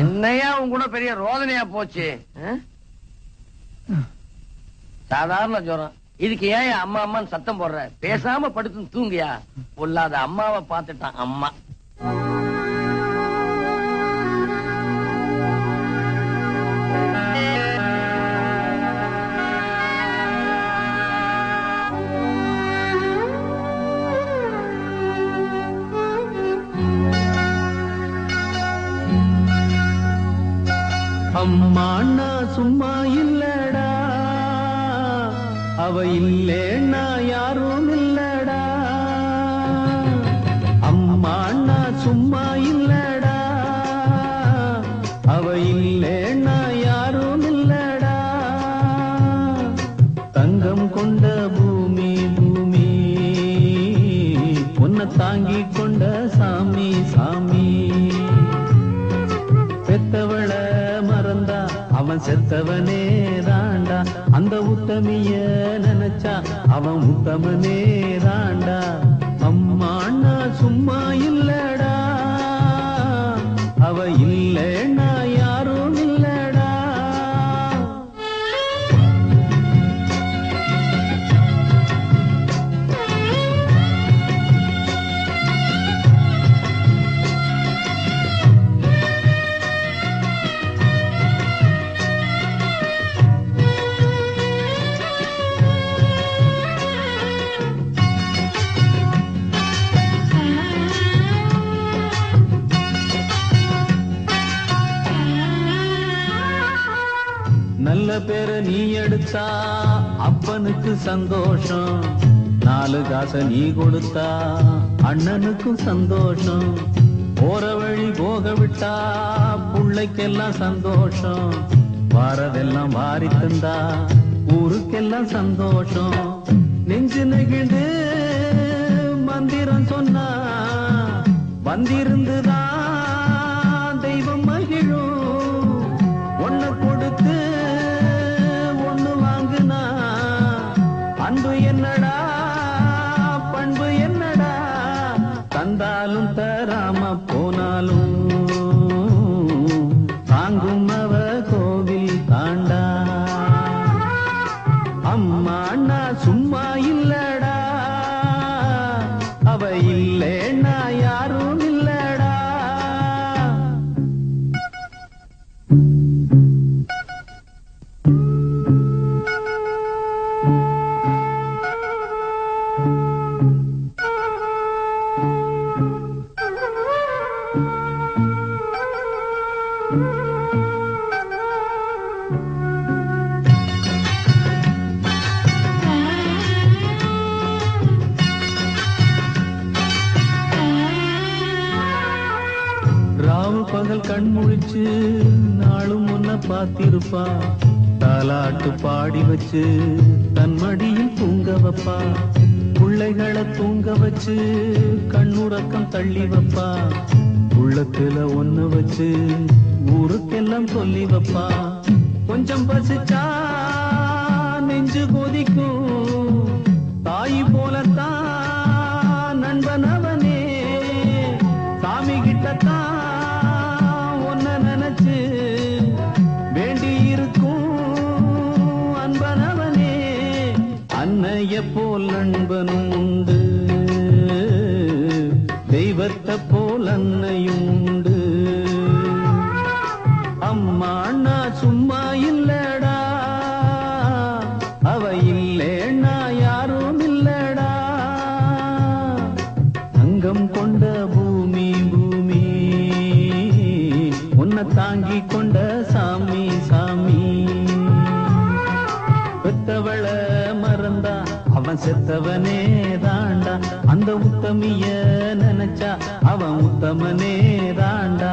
என்னையா உன் கூட பெரிய ரோதனையா போச்சு? சாதாரண ஜுரம், இதுக்கு ஏன் அம்மா அம்மான்னு சத்தம் போடுற? பேசாம படுத்து தூங்கியா. பொல்லாத அம்மாவை பார்த்துட்டான் அம்மா. அம்மாண்ணா சும்மா இல்லடா, அவ இல்லேன்னா யாரும் இல்லடா. அம்மாண்ணா சும்மா இல்லடா, அவ இல்லேன்னா யாரும் இல்லடா. தங்கம் கொண்ட பூமி பூமி, உன்னை தாங்கி கொண்ட சாமி சாமி. பெத்தவள மறந்தா அவன் செத்தவனே தாண்டா. அந்த உத்தமிய நினைச்சா அவன் உத்தமனே தாண்டா. அம்மாண்ணா சும்மா இல்லடா, அவ இல்லைன்னா யாரும் இல்லடா. நல்ல பேரை நீ எடுத்தா அப்பனுக்கு சந்தோஷம். 4 காசை நீ கொடுத்தா அண்ணனுக்கும் சந்தோஷம். போற வழி போக விட்டா புள்ளைக்கெல்லாம் சந்தோஷம். வாரதெல்லாம் வாரி தந்தா ஊருக்கெல்லாம் சந்தோஷம். நெஞ்சு நெகிழ்ந்து மந்திரம் சொன்னா வந்திருந்துதான் தெய்வம் மகிழும். ஒன்ன கொடுத்து ஒண்ணு வாங்குனா அன்பு என்னடா பண்பு என்னடா. தந்தாலும் தராம போனாலும் தாங்கும் அவ கோவில் தாண்டா. அம்மா அண்ணா சும்மா இல்லடா, அவ இல்லேன்னா யாரும் இல்லடா. ராவு பகல் கண் முழிச்சு நாளும் முன்ன பார்த்திருப்பா. தாலாட்டு பாடி வச்சு தன் மடியில் தூங்க வைப்பா. பிள்ளைகளை தூங்க வச்சு கண்ணுறக்கம் தள்ளி வைப்பா. உள்ளத்துல ஒண்ணு வச்சு ஊருக்கெல்லாம் சொல்லி வைப்பா. கொஞ்சம் பசிச்சா நெஞ்சு கொதிக்கும். தாய் போலத்தான் நண்பன் அவனே. சாமி கிட்டத்தான் ஒன்ன நினைச்சு வேண்டி இருக்கும் அன்பனவனே. அன்னைய போல் நண்பனும் உண்டு, தெய்வத்தை போல் அன்னையும் உண்டு. அம்மா அண்ணா சும்மா இல்லடா, அவ இல்லேன்னா யாரும் இல்லடா. தங்கம் கொண்ட பூமி பூமி, உன்னை தாங்கி கொண்ட சாமி சாமி. பெத்தவள மறந்தா அவன் செத்தவனே தாண்டா. அந்த உத்தமிய நினைச்சா அவன் உத்தமனே தாண்டா.